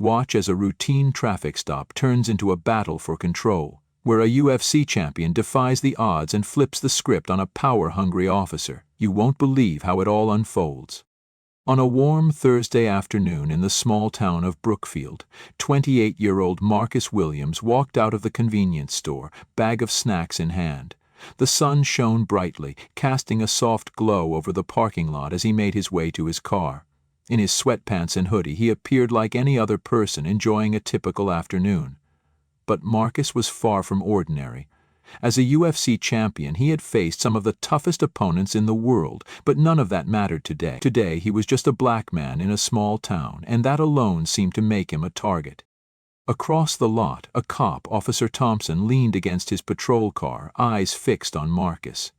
Watch as a routine traffic stop turns into a battle for control, where a UFC champion defies the odds and flips the script on a power-hungry officer. You won't believe how it all unfolds. On a warm Thursday afternoon in the small town of Brookfield, 28-year-old Marcus Williams walked out of the convenience store, bag of snacks in hand. The sun shone brightly, casting a soft glow over the parking lot as he made his way to his car. In his sweatpants and hoodie, he appeared like any other person enjoying a typical afternoon. But Marcus was far from ordinary. As a UFC champion, he had faced some of the toughest opponents in the world, but none of that mattered today. Today, he was just a black man in a small town, and that alone seemed to make him a target. Across the lot, a cop, Officer Thompson, leaned against his patrol car, eyes fixed on Marcus.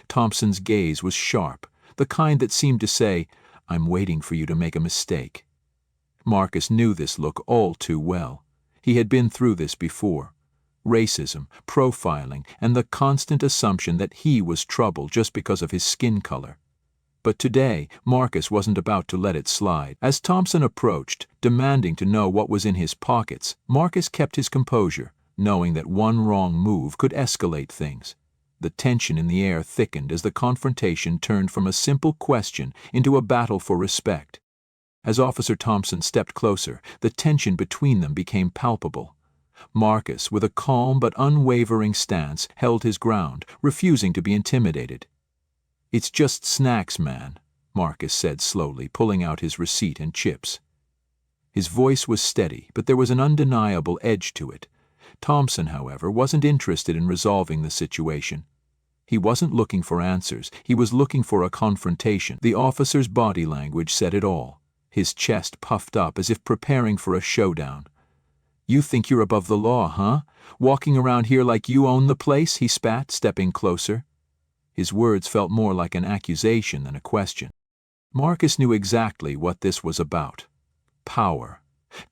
Thompson's gaze was sharp, the kind that seemed to say, "I'm waiting for you to make a mistake." Marcus knew this look all too well. He had been through this before. Racism, profiling, and the constant assumption that he was trouble just because of his skin color. But today, Marcus wasn't about to let it slide. As Thompson approached, demanding to know what was in his pockets, Marcus kept his composure, knowing that one wrong move could escalate things. The tension in the air thickened as the confrontation turned from a simple question into a battle for respect. As Officer Thompson stepped closer, the tension between them became palpable. Marcus, with a calm but unwavering stance, held his ground, refusing to be intimidated. "It's just snacks, man," Marcus said slowly, pulling out his receipt and chips. His voice was steady, but there was an undeniable edge to it. Thompson, however, wasn't interested in resolving the situation. He wasn't looking for answers, he was looking for a confrontation. The officer's body language said it all. His chest puffed up as if preparing for a showdown. "You think you're above the law, huh? Walking around here like you own the place?" he spat, stepping closer. His words felt more like an accusation than a question. Marcus knew exactly what this was about. Power.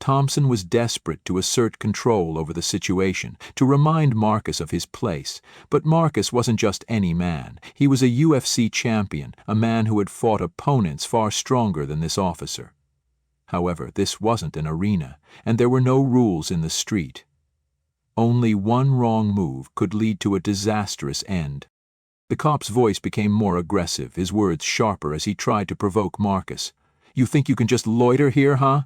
Thompson was desperate to assert control over the situation, to remind Marcus of his place. But Marcus wasn't just any man. He was a UFC champion, a man who had fought opponents far stronger than this officer. However, this wasn't an arena, and there were no rules in the street. Only one wrong move could lead to a disastrous end. The cop's voice became more aggressive, his words sharper as he tried to provoke Marcus. "You think you can just loiter here, huh?"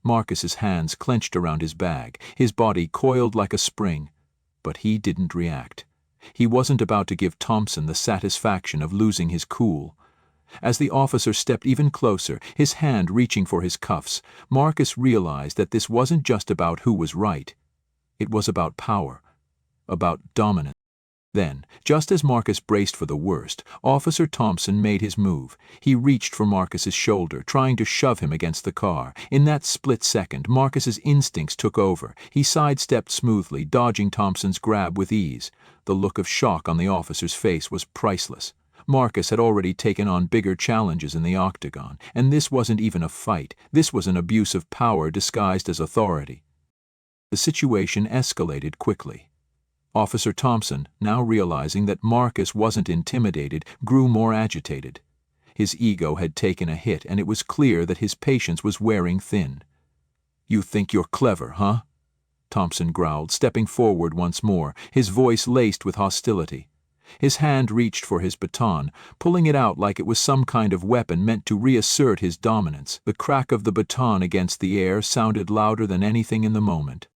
Marcus's hands clenched around his bag, his body coiled like a spring. But he didn't react. He wasn't about to give Thompson the satisfaction of losing his cool. As the officer stepped even closer, his hand reaching for his cuffs, Marcus realized that this wasn't just about who was right. It was about power, about dominance. Then, just as Marcus braced for the worst, Officer Thompson made his move. He reached for Marcus's shoulder, trying to shove him against the car. In that split second, Marcus's instincts took over. He sidestepped smoothly, dodging Thompson's grab with ease. The look of shock on the officer's face was priceless. Marcus had already taken on bigger challenges in the octagon, and this wasn't even a fight. This was an abuse of power disguised as authority. The situation escalated quickly. Officer Thompson, now realizing that Marcus wasn't intimidated, grew more agitated. His ego had taken a hit, and it was clear that his patience was wearing thin. "You think you're clever, huh?" Thompson growled, stepping forward once more, his voice laced with hostility. His hand reached for his baton, pulling it out like it was some kind of weapon meant to reassert his dominance. The crack of the baton against the air sounded louder than anything in the moment.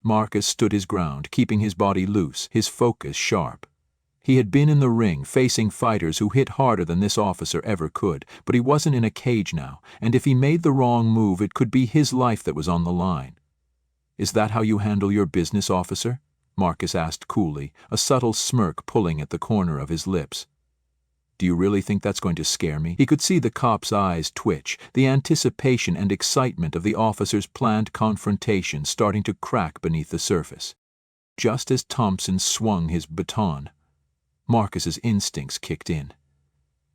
Marcus stood his ground, keeping his body loose, his focus sharp. He had been in the ring, facing fighters who hit harder than this officer ever could, but he wasn't in a cage now, and if he made the wrong move, it could be his life that was on the line. "Is that how you handle your business, officer?" Marcus asked coolly, a subtle smirk pulling at the corner of his lips. "Do you really think that's going to scare me?" He could see the cop's eyes twitch, the anticipation and excitement of the officer's planned confrontation starting to crack beneath the surface. Just as Thompson swung his baton, Marcus's instincts kicked in.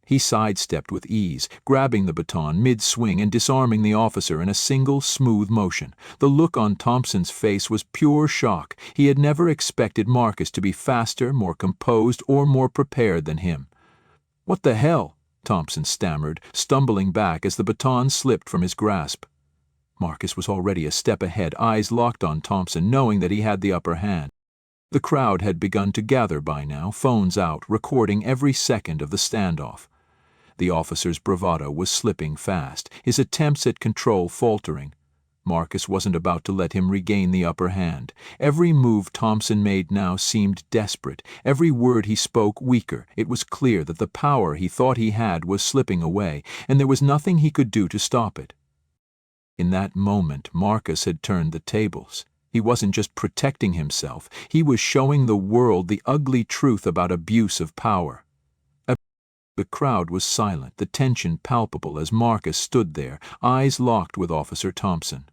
He sidestepped with ease, grabbing the baton mid-swing and disarming the officer in a single, smooth motion. The look on Thompson's face was pure shock. He had never expected Marcus to be faster, more composed, or more prepared than him. "What the hell?" Thompson stammered, stumbling back as the baton slipped from his grasp. Marcus was already a step ahead, eyes locked on Thompson, knowing that he had the upper hand. The crowd had begun to gather by now, phones out, recording every second of the standoff. The officer's bravado was slipping fast, his attempts at control faltering. Marcus wasn't about to let him regain the upper hand. Every move Thompson made now seemed desperate, every word he spoke weaker. It was clear that the power he thought he had was slipping away, and there was nothing he could do to stop it. In that moment, Marcus had turned the tables. He wasn't just protecting himself, he was showing the world the ugly truth about abuse of power. The crowd was silent, the tension palpable as Marcus stood there, eyes locked with Officer Thompson.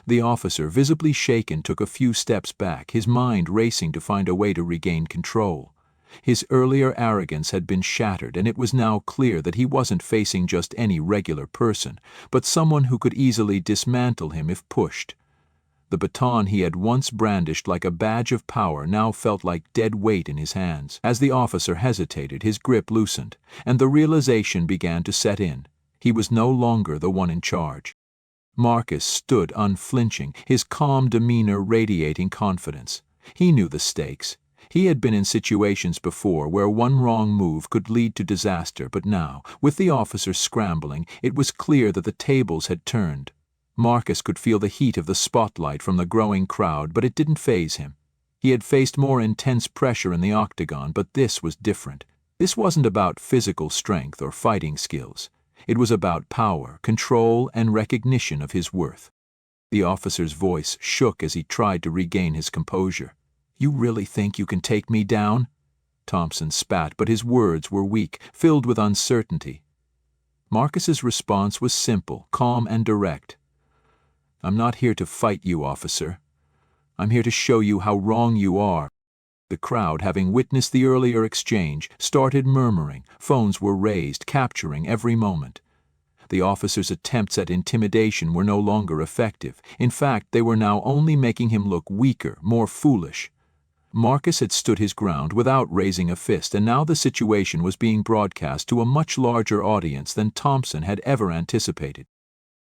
The officer, visibly shaken, took a few steps back, his mind racing to find a way to regain control. His earlier arrogance had been shattered, and it was now clear that he wasn't facing just any regular person, but someone who could easily dismantle him if pushed. The baton he had once brandished like a badge of power now felt like dead weight in his hands. As the officer hesitated, his grip loosened, and the realization began to set in. He was no longer the one in charge. Marcus stood unflinching, his calm demeanor radiating confidence. He knew the stakes. He had been in situations before where one wrong move could lead to disaster, but now, with the officer scrambling, it was clear that the tables had turned. Marcus could feel the heat of the spotlight from the growing crowd, but it didn't faze him. He had faced more intense pressure in the octagon, but this was different. This wasn't about physical strength or fighting skills. It was about power, control, and recognition of his worth. The officer's voice shook as he tried to regain his composure. "You really think you can take me down?" Thompson spat, but his words were weak, filled with uncertainty. Marcus's response was simple, calm, and direct. "I'm not here to fight you, officer. I'm here to show you how wrong you are." The crowd, having witnessed the earlier exchange, started murmuring. Phones were raised, capturing every moment. The officer's attempts at intimidation were no longer effective. In fact, they were now only making him look weaker, more foolish. Marcus had stood his ground without raising a fist, and now the situation was being broadcast to a much larger audience than Thompson had ever anticipated.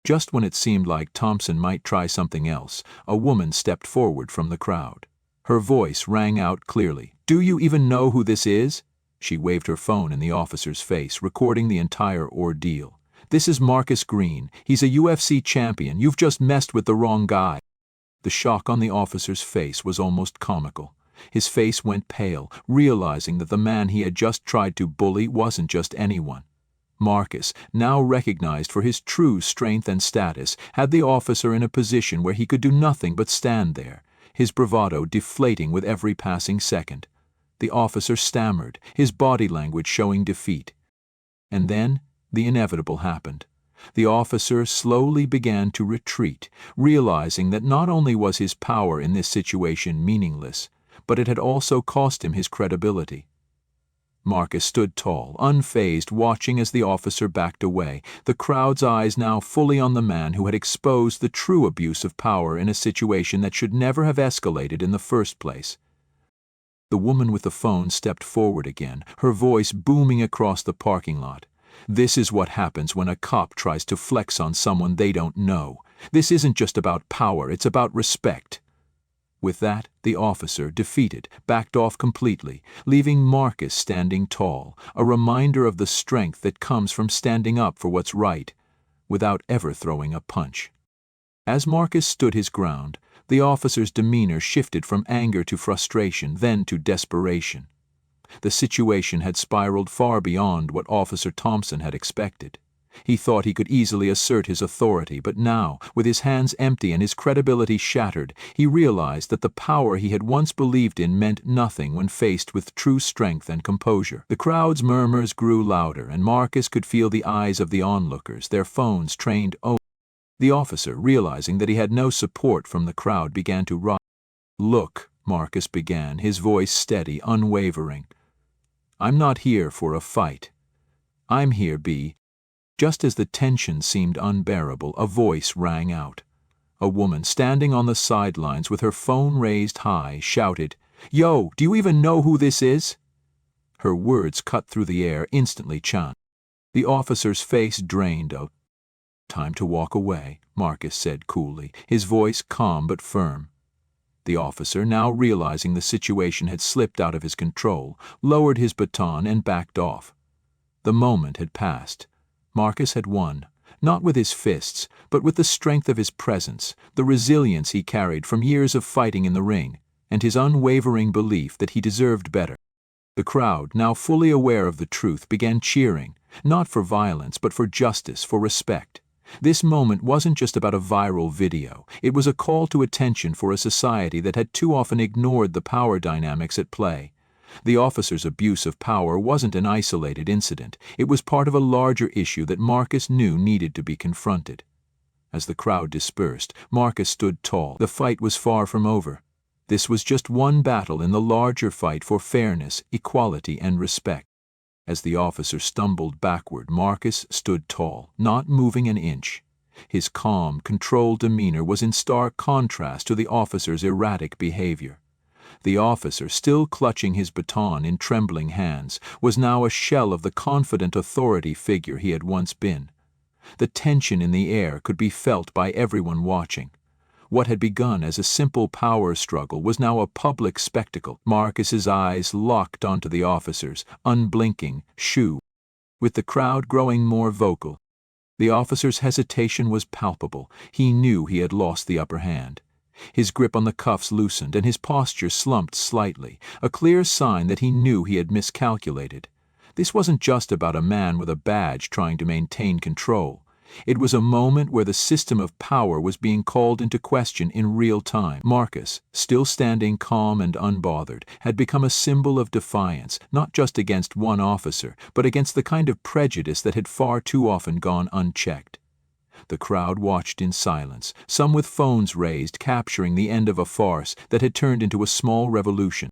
Just when it seemed like Thompson might try something else, a woman stepped forward from the crowd. Her voice rang out clearly. "Do you even know who this is?" She waved her phone in the officer's face, recording the entire ordeal. "This is Marcus Green. He's a UFC champion. You've just messed with the wrong guy." The shock on the officer's face was almost comical. His face went pale, realizing that the man he had just tried to bully wasn't just anyone. Marcus, now recognized for his true strength and status, had the officer in a position where he could do nothing but stand there, his bravado deflating with every passing second. The officer stammered, his body language showing defeat. And then the inevitable happened. The officer slowly began to retreat, realizing that not only was his power in this situation meaningless, but it had also cost him his credibility. Marcus stood tall, unfazed, watching as the officer backed away, the crowd's eyes now fully on the man who had exposed the true abuse of power in a situation that should never have escalated in the first place. The woman with the phone stepped forward again, her voice booming across the parking lot. "This is what happens when a cop tries to flex on someone they don't know. This isn't just about power, it's about respect." With that, the officer, defeated, backed off completely, leaving Marcus standing tall, a reminder of the strength that comes from standing up for what's right, without ever throwing a punch. As Marcus stood his ground, the officer's demeanor shifted from anger to frustration, then to desperation. The situation had spiraled far beyond what Officer Thompson had expected. He thought he could easily assert his authority, but now, with his hands empty and his credibility shattered, he realized that the power he had once believed in meant nothing when faced with true strength and composure. The crowd's murmurs grew louder, and Marcus could feel the eyes of the onlookers, their phones trained over. The officer, realizing that he had no support from the crowd, began to rise. "Look," Marcus began, his voice steady, unwavering. "I'm not here for a fight. I'm here, B." Just as the tension seemed unbearable, a voice rang out. A woman, standing on the sidelines with her phone raised high, shouted, "Yo, do you even know who this is?" Her words cut through the air, instantly chant. The officer's face drained out. "Time to walk away," Marcus said coolly, his voice calm but firm. The officer, now realizing the situation had slipped out of his control, lowered his baton and backed off. The moment had passed. Marcus had won, not with his fists, but with the strength of his presence, the resilience he carried from years of fighting in the ring, and his unwavering belief that he deserved better. The crowd, now fully aware of the truth, began cheering, not for violence, but for justice, for respect. This moment wasn't just about a viral video. It was a call to attention for a society that had too often ignored the power dynamics at play. The officer's abuse of power wasn't an isolated incident. It was part of a larger issue that Marcus knew needed to be confronted. As the crowd dispersed, Marcus stood tall. The fight was far from over. This was just one battle in the larger fight for fairness, equality, and respect. As the officer stumbled backward, Marcus stood tall, not moving an inch. His calm, controlled demeanor was in stark contrast to the officer's erratic behavior. The officer, still clutching his baton in trembling hands, was now a shell of the confident authority figure he had once been. The tension in the air could be felt by everyone watching. What had begun as a simple power struggle was now a public spectacle. Marcus's eyes locked onto the officer's, unblinking, shoe. With the crowd growing more vocal, the officer's hesitation was palpable. He knew he had lost the upper hand. His grip on the cuffs loosened and his posture slumped slightly, a clear sign that he knew he had miscalculated. This wasn't just about a man with a badge trying to maintain control. It was a moment where the system of power was being called into question in real time. Marcus, still standing calm and unbothered, had become a symbol of defiance, not just against one officer, but against the kind of prejudice that had far too often gone unchecked. The crowd watched in silence, some with phones raised, capturing the end of a farce that had turned into a small revolution.